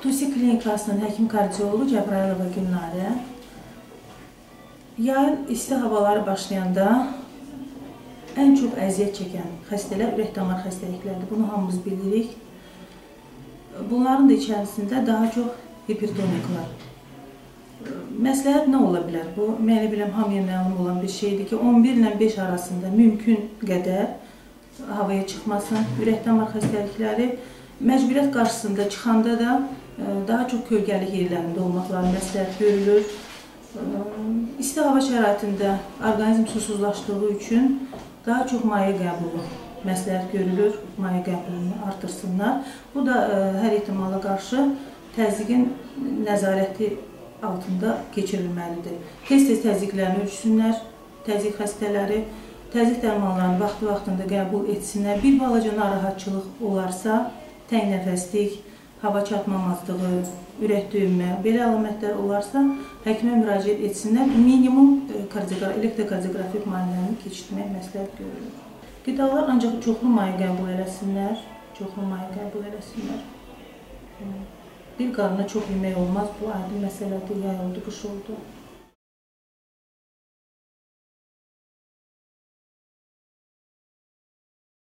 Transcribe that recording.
Tusi klinikasının həkim kardiologu Cəbrayılova Gülnarə. Yayın isti havaları başlayanda ən çox əziyyət çəkən xəstələr ürək-damar xəstəlikləridir. Bunu hamımız bilirik. Bunların da içərisində daha çox hipertoniklar. Məsləhət nə ola bilər? Bu, mənə biləm, hamıya məlum olan bir şeydir ki, 11 ilə 5 arasında mümkün qədər havaya çıxmasın. Ürək-damar xəstəlikləri məcburiyyət qarşısında çıxanda da daha çox kölgəlik yerlərində olmaqları məsləhət görülür. İsti hava şəraitində orqanizm susuzlaşdığı üçün daha çox maye qəbulu məsləhət görülür. Maye qəbulunu artırsınlar. Bu da hər ehtimala qarşı təzyiqin nəzarəti altında keçirilməlidir. Tez-tez təzyiqlərini ölçsünlər, təzyiq xəstələri, təzyiq dərmanlarını vaxtı-vaxtında qəbul etsinlər. Bir balaca narahatçılıq olarsa, təngnəfəslik, hava çatmamazlığı, ürək döyünmə, belə əlamətlər olarsa, həkimə müraciət etsinlər. Minimum elektrokardioqrafik müayinələrini keçirmək məsləhət görülür. Qidalar ancaq çoxlu maye qəbul eləsinlər, Bir qarına çox yemək olmaz, bu aydın məsələdir, yay oldu, qış oldu.